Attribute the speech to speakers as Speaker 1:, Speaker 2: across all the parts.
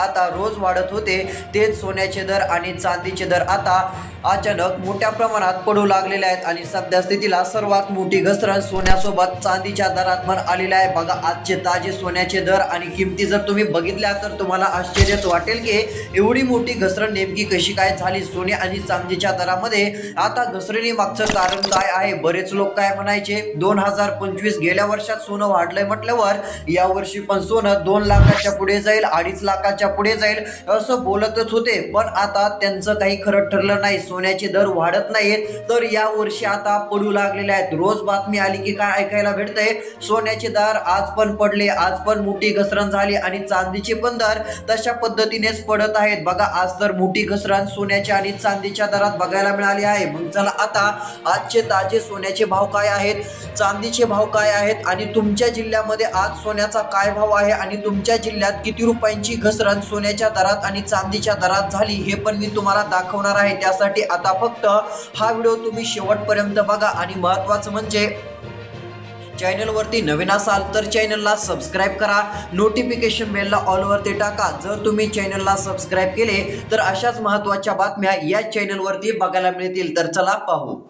Speaker 1: आता रोज वाढत होते तेच सोन्याचे दर आणि चांदीचे दर आता अचानक मोठ्या प्रमाणात पडू लागलेले आहेत आणि सध्या स्थितीला सर्वात मोठी घसरण सोन्यासोबत चांदीच्या दरात पण आलेली आहे। बघा आजचे ताजे सोन्याचे दर आणि किमती जर तुम्ही बघितल्या तर तुम्हाला आश्चर्यच वाटेल की एवढी मोठी घसरण नेमकी कशी काय झाली सोने आणि चांदीच्या दरामध्ये। आता घसरणी मागचं कारण काय आहे? बरेच लोक काय म्हणायचे 2025 गेल्या वर्षात सोनं वाढलंय म्हटल्यावर या वर्षी पण सोनं 2 लाखाच्या पुढे जाईल, 2.5 लाखाच्या पुढे जाईल असं बोलतच होते। पण आता त्यांचं काही खरं ठरलं नाही, सोन्याचे दर वाढत नाहीत तर या वर्षी आता पडू लागलेले आहेत। रोज बातमी आली की काय ऐकायला भेटतंय, सोन्याचे दर आज पण पडले, आज पण मोठी घसरण झाली आणि चांदीचे पण दर तशा पद्धतीनेच पडत आहेत। बघा आज तर मोठी घसरण सोन्याच्या आणि चांदीच्या दरात बघायला मिळाली आहे। मग चला आता आजचे ताजे सोन्याचे भाव काय आहेत, चांदीचे भाव काय आहेत आणि तुमच्या जिल्ह्यामध्ये आज सोन्याचा काय भाव आहे आणि तुमच्या जिल्ह्यात किती रुपयांची घसरण सोन्याच्या दरात आणि चांदीच्या दरात झाली हे पण मी तुम्हाला दाखवणार आहे। त्यासाठी आता फक्त हा व्हिडिओ तुम्ही शेवटपर्यंत बघा आणि महत्त्वाचं म्हणजे चॅनलवरती नवीन असाल तर चॅनलला सबस्क्राईब करा, नोटिफिकेशन बेलला ऑलवरती टाका। जर तुम्ही चॅनलला सबस्क्राईब केले तर अशाच महत्त्वाच्या बातम्या या चॅनलवरती बघायला मिळतील। तर चला पाहू।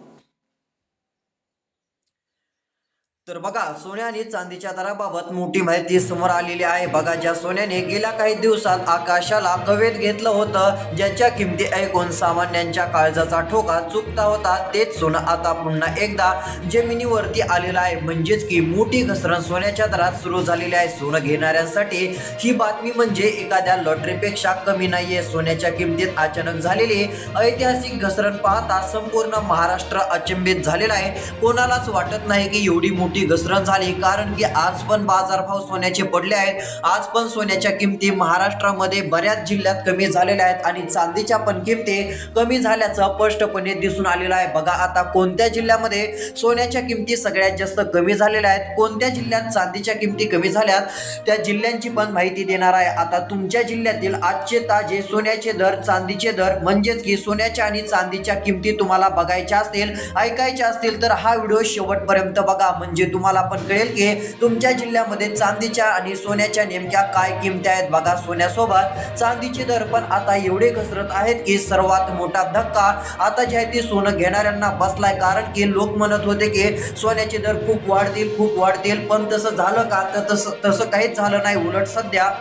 Speaker 1: तर बघा सोन्या आणि चांदीच्या दराबाबत मोठी माहिती समोर आलेली आहे। बघा ज्या सोन्याने गेल्या काही दिवसात आकाशाला कवेत घेतलं होतं, ज्याच्या किमती ऐकून सामान्यांच्या काळजाचा ठोका चुकता होता, तेच सोनं आता पुन्हा एकदा जमिनीवरती आलेलं आहे। म्हणजेच की मोठी घसरण सोन्याच्या दरात सुरू झालेली आहे। सोनं घेणाऱ्यांसाठी ही बातमी म्हणजे एखाद्या लॉटरीपेक्षा कमी नाहीये। सोन्याच्या किमतीत अचानक झालेली ऐतिहासिक घसरण पाहता संपूर्ण महाराष्ट्र अचंबित झालेला आहे। कोणालाच वाटत नाही की एवढी मोठी घसरण झाली, कारण की आज पण बाजारभाव सोन्याचे पडले आहेत। आज पण सोन्याच्या किमती महाराष्ट्रामध्ये बऱ्याच जिल्ह्यात कमी झालेल्या आहेत आणि चांदीच्या पण किमती कमी झाल्याचं स्पष्टपणे दिसून आलेलं आहे। बघा आता कोणत्या जिल्ह्यामध्ये सोन्याच्या किमती सगळ्यात जास्त कमी झालेल्या आहेत, कोणत्या जिल्ह्यात चांदीच्या किमती कमी झाल्यात त्या जिल्ह्यांची पण माहिती देणार आहे। आता तुमच्या जिल्ह्यातील आजचे ताजे सोन्याचे दर, चांदीचे दर म्हणजेच की सोन्याच्या आणि चांदीच्या किमती तुम्हाला बघायच्या असतील, ऐकायच्या असतील तर हा व्हिडिओ शेवटपर्यंत बघा, म्हणजे तुम्हाला पण कळेल की तुमच्या जिल्ह्यामध्ये चांदीच्या आणि सोन्याच्या नेमक्या काय किमती आहेत। बघा सोन्यासोबत चांदीचे दर पण आता एवढे घसरत आहेत की सर्वात मोठा धक्का आता जे आहे ते सोनं घेणाऱ्यांना बसलाय, कारण की लोक म्हणत होते की सोन्याचे दर खूप वाढतील, पण तसं झालं का? तर तसं काहीच झालं नाही। उलट सध्या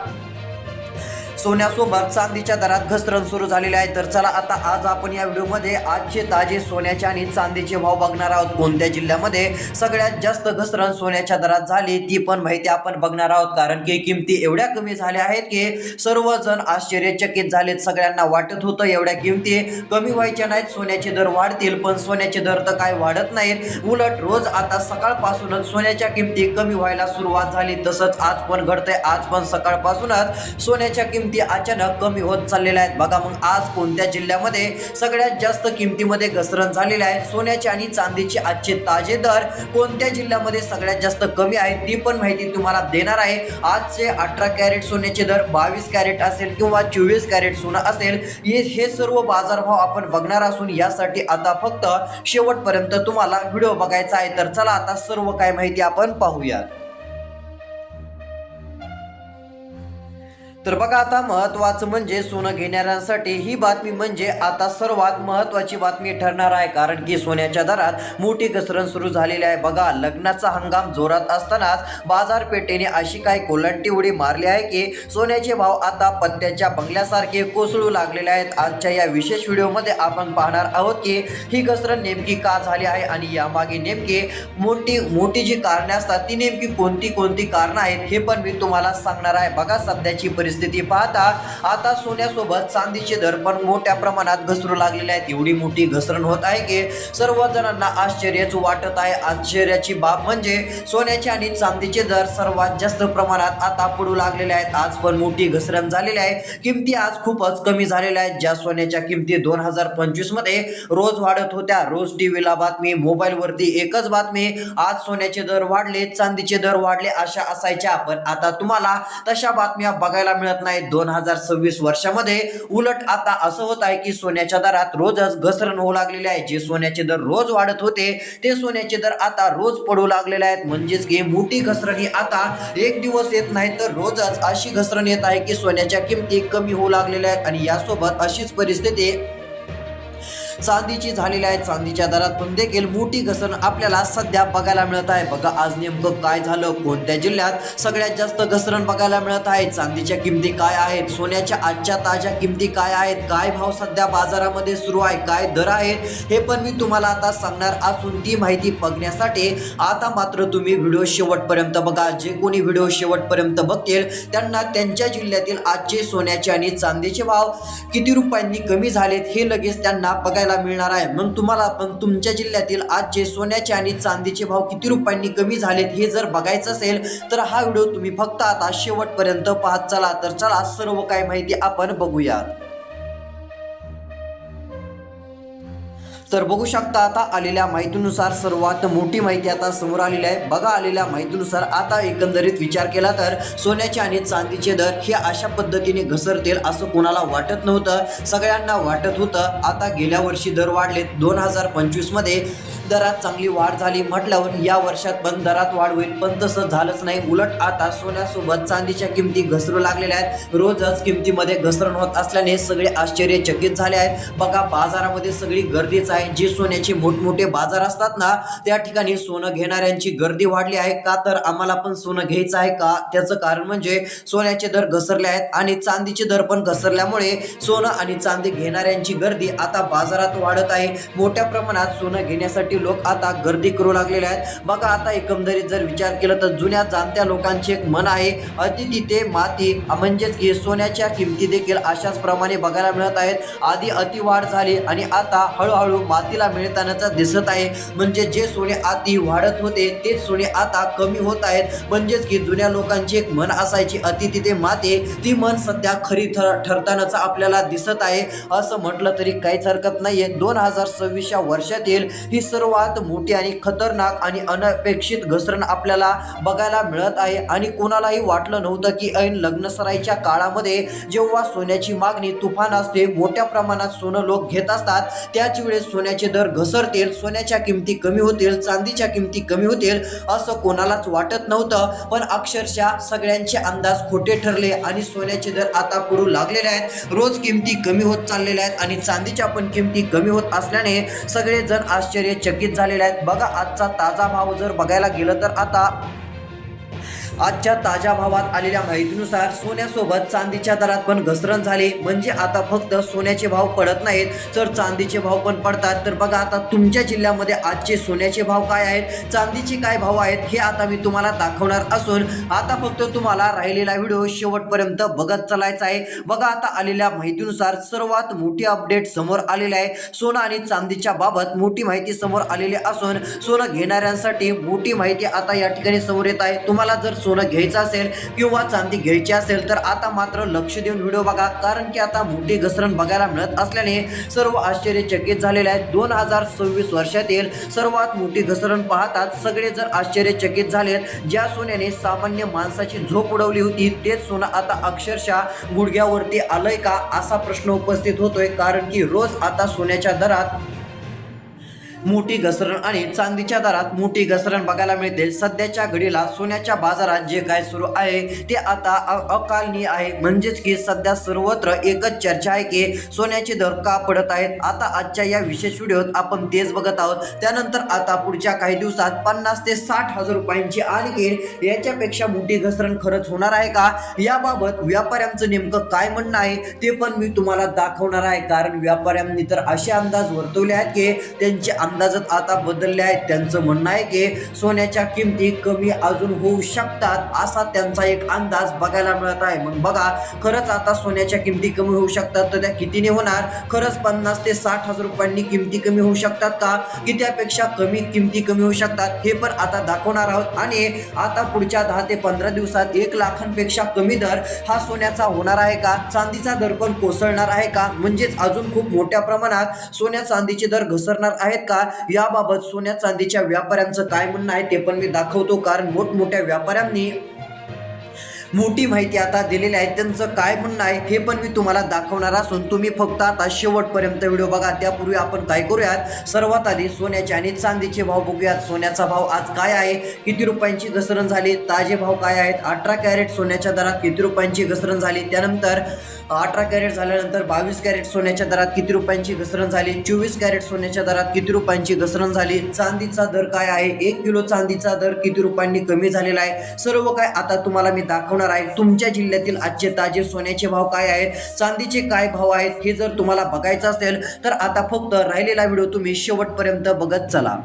Speaker 1: सोन्यासोबत चांदीच्या दरात घसरण सुरू झालेली आहे। तर चला आता आज आपण या व्हिडिओमध्ये आजचे ताजे सोन्याचे आणि चांदीचे भाव बघणार आहोत। कोणत्या जिल्ह्यामध्ये सगळ्यात जास्त घसरण सोन्याच्या दरात झाली ती पण माहिती आपण बघणार आहोत, कारण की किमती एवढ्या कमी झाल्या आहेत की सर्वजण आश्चर्यचकित झालेत। सगळ्यांना वाटत होतं एवढ्या किमती कमी व्हायच्या नाहीत, सोन्याचे दर वाढतील, पण सोन्याचे दर तर काय वाढत नाहीत। उलट रोज आता सकाळपासूनच सोन्याच्या किमती कमी व्हायला सुरुवात झाली। तसंच आज पण घडतंय, आज पण सकाळपासूनच सोन्याच्या किमती अचानक कमी होत चाललेल्या आहेत। बघा मग आज कोणत्या जिल्ह्यामध्ये सगळ्यात जास्त किमतीमध्ये घसरण झालेली आहे, सोन्याचे आणि चांदीचे आजचे ताजे दर कोणत्या जिल्ह्यामध्ये सगळ्यात जास्त कमी आहेत ती पण माहिती तुम्हाला देणार आहे। आजचे 18 कॅरेट सोन्याचे दर 22 कॅरेट असेल किंवा 24 कॅरेट सोनं असेल, हे सर्व बाजारभाव आपण बघणार असून यासाठी आता फक्त शेवटपर्यंत तुम्हाला व्हिडिओ बघायचा आहे। तर चला आता सर्व काय माहिती आपण पाहूया। तर बघा आता महत्त्वाचं म्हणजे सोनं घेणाऱ्यांसाठी ही बातमी म्हणजे आता सर्वात महत्त्वाची बातमी ठरणार आहे, कारण की सोन्याच्या दरात मोठी घसरण सुरू झालेली आहे। बघा लग्नाचा हंगाम जोरात असतानाच बाजारपेठेने अशी काय कोलंटी उडी मारली आहे की सोन्याचे भाव आता पत्त्याच्या बंगल्यासारखे कोसळू लागलेले आहेत। आजच्या या विशेष व्हिडिओमध्ये आपण पाहणार आहोत की ही घसरण नेमकी का झाली आहे आणि यामागे नेमकी मोठी जी कारणे असतात ती नेमकी कोणती कारणं आहेत हे पण मी तुम्हाला सांगणार आहे। बघा सध्याची परिस्थिती पाहता आता सोन्यासोबत चांदीचे दर पण मोठ्या प्रमाणात घसरू लागलेले आहेत। एवढी मोठी घसरण होत आहे की सर्व जणांना आश्चर्यच वाटत आहे। आश्चर्याची बाब म्हणजे सोन्याचे आणि चांदीचे दर सर्वात जास्त प्रमाणात आता पडू लागलेले आहेत। आज पण मोठी घसरण झालेली आहे, किमती आज खूपच कमी झालेल्या आहेत। ज्या सोन्याच्या किमती 2025 मध्ये रोज वाढत होत्या, रोज टीव्हीला बातमी, मोबाईलवरती एकच बातमी, आज सोन्याचे दर वाढले, चांदीचे दर वाढले अशा असायच्या, पण आता तुम्हाला तशा बातम्या बघायला मिळत नाही 2026 वर्षामध्ये. उलट आता असं होत आहे की सोन्याच्या दरात रोजच घसरण होऊ लागलेली आहे. जे सोन्याचे दर रोज वाढत होते ते सोन्याचे दर आता रोज पडू लागलेले आहेत. म्हणजेच की मोठी घसरण ही आता एक दिवस येत नाही तर रोजच अशी घसरण येत आहे की सोन्याच्या किमती कमी होऊ लागलेल्या आहेत. आणि यासोबत अशीच परिस्थिती चांदीची झालेली आहे. चांदीच्या दरात पण देखील मोठी घसरण आपल्याला सध्या बघायला मिळत आहे. बघा आज नेमकं काय झालं, कोणत्या जिल्ह्यात सगळ्यात जास्त घसरण बघायला मिळत आहे, चांदीच्या किमती काय आहेत, सोन्याच्या आजच्या ताज्या किमती काय आहेत, काय भाव सध्या बाजारामध्ये सुरू आहे, काय दर आहेत, हे पण मी तुम्हाला आता सांगणार असून ती माहिती बघण्यासाठी आता मात्र तुम्ही व्हिडिओ शेवटपर्यंत बघा. जे कोणी व्हिडिओ शेवटपर्यंत बघतील त्यांना त्यांच्या जिल्ह्यातील आजचे सोन्याचे आणि चांदीचे भाव किती रुपयांनी कमी झालेत हे लगेच त्यांना बघायला मिळणार आहे. मग तुम्हाला पण तुमच्या जिल्ह्यातील आजचे सोन्याचे आणि चांदीचे भाव किती रुपयांनी कमी झालेत हे जर बघायचं असेल तर हा व्हिडिओ तुम्ही फक्त आता शेवटपर्यंत पाहत चला. तर चला सर्व काही माहिती आपण बघूया. तर बघू शकता आता आलेल्या माहितीनुसार सर्वात मोठी माहिती आता समोर आलेली आहे. बघा आलेल्या माहितीनुसार आता एकंदरीत विचार केला तर सोन्याचे आणि चांदीचे दर हे अशा पद्धतीने घसरतील असं कोणाला वाटत नव्हतं. सगळ्यांना वाटत होतं आता गेल्या वर्षी दर वाढलेत, 2025 मध्ये दरात चांगली वाढ झाली म्हटल्यावर या वर्षात पण दरात वाढ होईल, पण तसं झालंच नाही. उलट आता सोन्यासोबत चांदीच्या किमती घसरू लागलेल्या आहेत. रोजच किमतीमध्ये घसरण होत असल्याने सगळे आश्चर्यचकित झाले आहेत. बघा बाजारामध्ये सगळी गर्दीच आहे. जे सोन्याचे मोठमोठे बाजार असतात ना त्या ठिकाणी सोनं घेणाऱ्यांची गर्दी वाढली आहे. का तर आम्हाला पण सोनं घ्यायचं आहे का, त्याचं कारण म्हणजे सोन्याचे दर घसरले आहेत आणि चांदीचे दर पण घसरल्यामुळे सोनं आणि चांदी घेणाऱ्यांची गर्दी आता बाजारात वाढत आहे. मोठ्या प्रमाणात सोनं घेण्यासाठी लोक आता गर्दी करू लागलेले आहेत. बघा आता एकंदरीत जर विचार केला तर जुन्या जाणत्या लोकांचे एक मन आहे, अति तिथे माती, म्हणजेच की सोन्याच्या किमती देखील अशाच प्रमाणे बघायला मिळत आहेत. आधी अति वाढ झाली आणि आता हळूहळू मातीला मिळतानाच दिसत आहे. म्हणजे जे सोने आधी वाढत होते तेच सोने आता कमी होत आहेत. म्हणजेच की जुन्या लोकांची एक मन असायची अति तिथे माती, ती मन सध्या खरी ठरतानाच आपल्याला दिसत आहे असं म्हटलं तरी काहीच हरकत नाहीये. 2026 वर्षातील ही सर्वात मोठी आणि खतरनाक आणि अनपेक्षित घसरण आपल्याला बघायला मिळत आहे. आणि कोणालाही वाटलं नव्हतं की ऐन लग्नसराईच्या काळामध्ये जेव्हा सोन्याची मागणी तुफान असते, मोठ्या प्रमाणात सोनं लोक घेत असतात, त्याच वेळेस सोन्याचे दर घसरतील, सोन्याच्या किमती कमी होतील, चांदीच्या किमती कमी होतील असं कोणालाच वाटत नव्हतं. पण अक्षरशः सगळ्यांचे अंदाज खोटे ठरले आणि सोन्याचे दर आता पडू लागलेले आहेत. रोज किमती कमी होत चाललेल्या आहेत आणि चांदीच्या पण किमती कमी होत असल्याने सगळेजण आश्चर्यचकित झालेले आहेत. बघा आजचा ताजा भाव जर बघायला गेलं तर आता आजच्या ताज्या भावात आलेल्या माहितीनुसार सोन्यासोबत चांदीच्या दरात पण घसरण झाली. म्हणजे आता फक्त सोन्याचे भाव पडत नाहीत तर चांदीचे भाव पण पडतात. तर बघा आता तुमच्या जिल्ह्यामध्ये आजचे सोन्याचे भाव काय आहेत, चांदीचे काय भाव आहेत हे आता मी तुम्हाला दाखवणार असून आता फक्त तुम्हाला राहिलेला व्हिडिओ शेवटपर्यंत बघत चालायचा आहे. बघा आता आलेल्या माहितीनुसार सर्वात मोठी अपडेट समोर आलेली आहे. सोनं आणि चांदीच्या बाबत मोठी माहिती समोर आलेली असून सोनं घेणाऱ्यांसाठी मोठी माहिती आता या ठिकाणी समोर येत आहे. तुम्हाला जर सोनं घ्यायचं असेल किंवा चांदी घ्यायची असेल तर आता मात्र लक्ष देऊन व्हिडिओ बघा, कारण की आता मोठी घसरण बघायला मिळत असल्याने सर्व आश्चर्यचकित झालेले आहेत. 2026 वर्षातील सर्वात मोठी घसरण पाहतात सगळे जर आश्चर्यचकित झालेत. ज्या सोन्याने सामान्य माणसाची झोप उडवली होती तेच सोनं आता अक्षरशः गुडघ्यावरती आलंय का असा प्रश्न उपस्थित होतोय. कारण की रोज आता सोन्याच्या दरात मोठी घसरण आणि चांदीच्या दरात मोठी घसरण बघायला मिळते. सध्याच्या घडीला सोन्याच्या बाजारात जे काय सुरू आहे ते आता अकालनीय आहे. म्हणजेच की सध्या सर्वत्र एकच चर्चा आहे की सोन्याचे दर का पडत आहेत. आता आजच्या या विशेष व्हिडिओत आपण तेच बघत आहोत. त्यानंतर आता पुढच्या काही दिवसात 50 ते 60 हजार रुपयांची आणखी याच्यापेक्षा मोठी घसरण खरंच होणार आहे का, याबाबत व्यापाऱ्यांचं नेमकं काय म्हणणं आहे ते पण मी तुम्हाला दाखवणार आहे. कारण व्यापाऱ्यांनी तर असे अंदाज वर्तवले आहेत की त्यांचे अंदाजच आता बदलले आहेत. त्यांचं म्हणणं आहे की सोन्याच्या किमती कमी अजून होऊ शकतात असा त्यांचा एक अंदाज बघायला मिळत आहे. मग बघा खरंच आता सोन्याच्या किमती कमी होऊ शकतात तर त्या कितीने होणार, खरंच 50 ते 60 हजार रुपयांनी किमती कमी होऊ शकतात का, की त्यापेक्षा कमी किमती कमी होऊ शकतात हे पण आता दाखवणार आहोत. आणि आता पुढच्या 10 ते 15 दिवसात 1 लाखांपेक्षा कमी दर हा सोन्याचा होणार आहे का, चांदीचा दर पण कोसळणार आहे का, म्हणजेच अजून खूप मोठ्या प्रमाणात सोन्या चांदीचे दर घसरणार आहेत का, याबाबत सोन्या चांदीच्या व्यापाऱ्यांचं काय म्हणणं आहे ते पण मी दाखवतो. कारण मोठमोठ्या व्यापाऱ्यांनी मोठी माहिती आता दिलेली आहे. त्यांचं काय म्हणणं आहे हे पण मी तुम्हाला दाखवणार असून तुम्ही फक्त आता शेवटपर्यंत व्हिडिओ बघा. त्यापूर्वी आपण काय करूयात, सर्वात आधी सोन्याचे आणि चांदीचे भाव बघूयात. सोन्याचा भाव आज काय आहे, किती रुपयांची घसरण झाली, ताजे भाव काय आहेत, 18 कॅरेट सोन्याच्या दरात किती रुपयांची घसरण झाली, त्यानंतर 18 कॅरेट झाल्यानंतर 22 कॅरेट सोन्याच्या दरात किती रुपयांची घसरण झाली, 24 कॅरेट सोन्याच्या दरात किती रुपयांची घसरण झाली, चांदीचा दर काय आहे, 1 किलो चांदीचा दर किती रुपयांनी कमी झालेला आहे, सर्व काय आता तुम्हाला मी दाखवणार आहे. तुमच्या जिल्ह्यातील आजचे ताजे सोन्याचे भाव काय आहेत, चांदीचे काय भाव आहेत हे जर तुम्हाला बघायचं असेल तर आता फक्त राहिलेला व्हिडिओ तुम्ही शेवटपर्यंत बघत चला.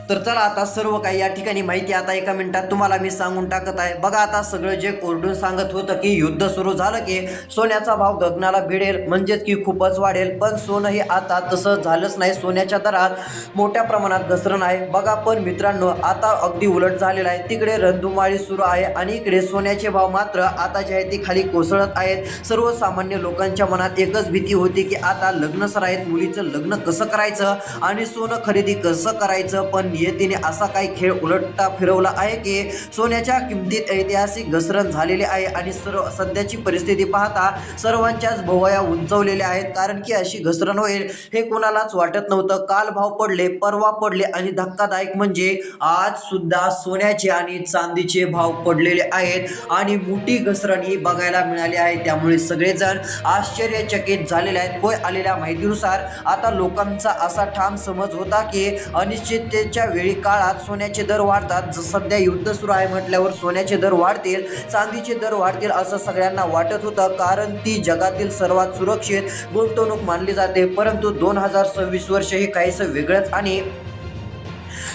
Speaker 1: तर चला आता सर्व काही या ठिकाणी माहिती आता एका मिनिटात तुम्हाला मी सांगून टाकत आहे. बघा आता सगळं जे कोरडून सांगत होतं की युद्ध सुरू झालं की सोन्याचा भाव गगनाला भिडेल, म्हणजेच की खूपच वाढेल, पण सोनं हे आता तसं झालंच नाही. सोन्याच्या दरात मोठ्या प्रमाणात घसरण आहे. बघा पण मित्रांनो आता अगदी उलट झालेलं आहे. तिकडे रणधुमाळी सुरू आहे आणि इकडे सोन्याचे भाव मात्र आता जे आहे ते खाली कोसळत आहेत. सर्वसामान्य लोकांच्या मनात एकच भीती होती की आता लग्न सर आहेत, मुलीचं लग्न कसं करायचं आणि सोनं खरेदी कसं करायचं. पण येतीने असा काही खेळ उलटता फिरवला आहे की सोन्याच्या किमतीत ऐतिहासिक घसरण झालेली आहे आणि सध्याची परिस्थिती पाहता सर्वांच्याच भुवया उंचवलेल्या आहेत. कारण की अशी घसरण होईल हे कोणालाच वाटत नव्हतं. काल भाव पडले, परवा पडले आणि धक्कादायक म्हणजे आज सुद्धा सोन्याचे आणि चांदीचे भाव पडलेले आहेत आणि मोठी घसरण ही बघायला मिळाली आहे. त्यामुळे सगळेजण आश्चर्यचकित झालेले आहेत. होय, आलेल्या माहितीनुसार आता लोकांचा असा ठाम समज होता की अनिश्चिततेच्या वेळी काळात सोन्याचे दर वाढतात. सध्या युद्ध सुरू आहे म्हटल्यावर सोन्याचे दर वाढतील, चांदीचे दर वाढतील असं सगळ्यांना वाटत होतं, कारण ती जगातील सर्वात सुरक्षित गुंतवणूक मानली जाते. परंतु 2026 वर्ष हे काहीसं वेगळंच आणि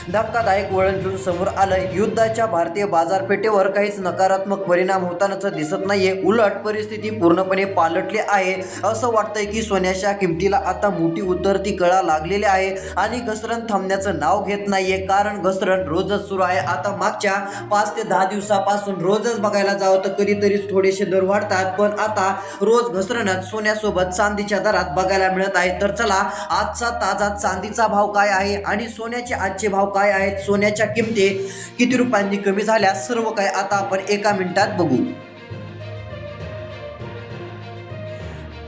Speaker 1: धक्कादायक वळण घेऊन समोर आलं. युद्धाच्या भारतीय बाजारपेठेवर काहीच नकारात्मक परिणाम होतानाच दिसत नाहीये. उलट परिस्थिती पूर्णपणे पालटली आहे. असं वाटतंय की सोन्याच्या किमतीला आता मोठी उतरती कळा लागलेली आहे आणि घसरण थांबण्याचं नाव घेत नाहीये, कारण घसरण रोजच सुरू आहे. आता मागच्या 5 ते 10 दिवसापासून रोजच बघायला जावं तर कधीतरीच थोडेसे दर वाढतात, पण आता रोज घसरणच सोन्यासोबत चांदीच्या दरात बघायला मिळत आहे. तर चला आजचा ताजा चांदीचा भाव काय आहे आणि सोन्याचे आजचे भाव काय आहेत, सोन्याच्या किमती किती रुपयांनी कमी झाल्या, सर्व काय आता आपण एका मिनिटात बघू.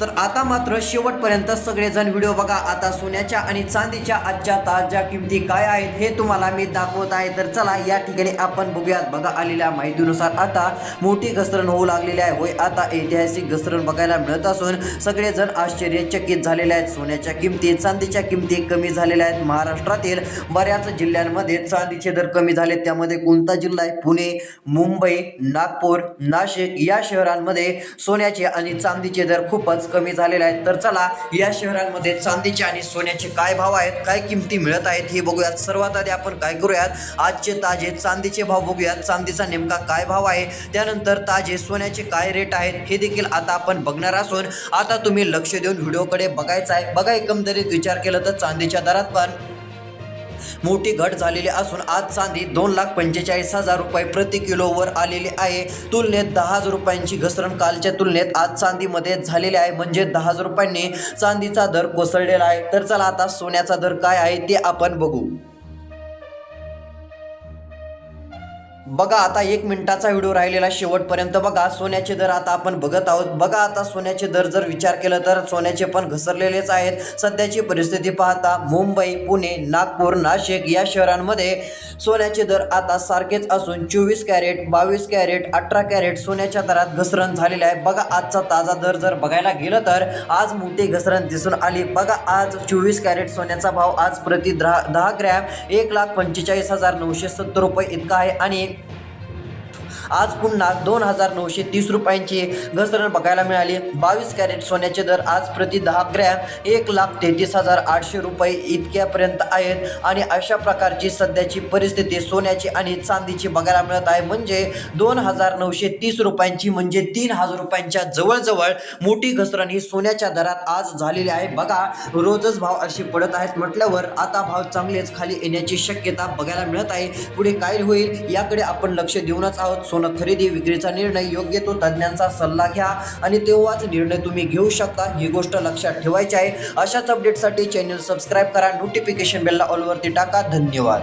Speaker 1: तर आता मात्र शेवटपर्यंत सगळेजण व्हिडिओ बघा. आता सोन्याच्या आणि चांदीच्या आजच्या ताज्या किमती काय आहेत हे तुम्हाला मी दाखवत आहे. तर चला या ठिकाणी आपण बघूयात. बघा आलेल्या माहितीनुसार आता मोठी घसरण होऊ लागलेली आहे. होय, आता ऐतिहासिक घसरण बघायला मिळत असून सगळेजण आश्चर्यचकित झालेले आहेत. सोन्याच्या किमती, चांदीच्या किमती कमी झालेल्या आहेत. महाराष्ट्रातील बऱ्याच जिल्ह्यांमध्ये चांदीचे दर कमी झाले. त्यामध्ये कोणता जिल्हा आहे? पुणे, मुंबई, नागपूर, नाशिक या शहरांमध्ये सोन्याचे आणि चांदीचे दर खूपच कमी झालेले आहेत. तर चला या शहरांमध्ये चांदीचे आणि सोन्याचे काय भाव आहेत, काय किमती मिळत आहेत हे बघूयात. सर्वात आधी आपण काय करूयात, आजचे ताजे चांदीचे भाव बघूयात. चांदीचा नेमका काय भाव आहे, त्यानंतर ताजे सोन्याचे काय रेट आहेत हे देखील आता आपण बघणार असून आता तुम्ही लक्ष देऊन व्हिडिओकडे बघायचा आहे. बघा, एकंदरीत विचार केला तर चांदीच्या दरात पण मोठी घट झालेली असून आज चांदी 2,45,000 रुपये प्रति किलोवर आलेली आहे. तुलनेत 10,000 रुपयांची घसरण कालच्या तुलनेत आज चांदीमध्ये झालेली आहे, म्हणजे 10,000 रुपयांनी चांदीचा दर कोसळलेला आहे. तर चला आता सोन्याचा दर काय आहे ते आपण बघू. बघा आता 1 मिनिटाचा व्हिडिओ राहिलेला, शेवटपर्यंत बघा. सोन्याचे दर आता आपण बघत आहोत. बघा आता सोन्याचे दर जर विचार केला तर सोन्याचे पण घसरलेलेच आहेत. सध्याची परिस्थिती पाहता मुंबई, पुणे, नागपूर, नाशिक या शहरांमध्ये सोन्याचे दर आता सारखेच असून 24 कॅरेट, 22 कॅरेट, 18 कॅरेट सोन्याच्या दरात घसरण झालेले आहे. बघा आजचा ताजा दर जर बघायला गेलं तर आज मोठी घसरण दिसून आली. बघा आज 24 कॅरेट सोन्याचा भाव आज प्रति 10 ग्रॅम 1,45,970 रुपये इतका आहे आणि आज पुन्हा 2,930 रुपयांची घसरण बघायला मिळाली. 22 कॅरेट सोन्याचे दर आज प्रति 10 ग्रॅम 1,33,800 रुपये इतक्यापर्यंत आहेत आणि अशा प्रकारची सध्याची परिस्थिती सोन्याची आणि चांदीची बघायला मिळत आहे. म्हणजे 2,930 रुपयांची म्हणजे 3,000 रुपयांच्या जवळजवळ मोठी घसरण ही सोन्याच्या दरात आज झालेली आहे. बघा रोजच भाव असे पडत आहेत म्हटल्यावर आता भाव चांगलेच खाली येण्याची शक्यता बघायला मिळत आहे. पुढे काय होईल याकडे आपण लक्ष देऊनच आहोत. सोनं खरेदी विक्रीचा निर्णय योग्य तो तज्ज्ञांचा सल्ला घ्या आणि तेव्हाच निर्णय तुम्ही घेऊ शकता, ही गोष्ट लक्षात ठेवायची आहे. अशाच अपडेटसाठी चॅनल सबस्क्राईब करा, नोटिफिकेशन बेलला ऑलवरती टाका. धन्यवाद.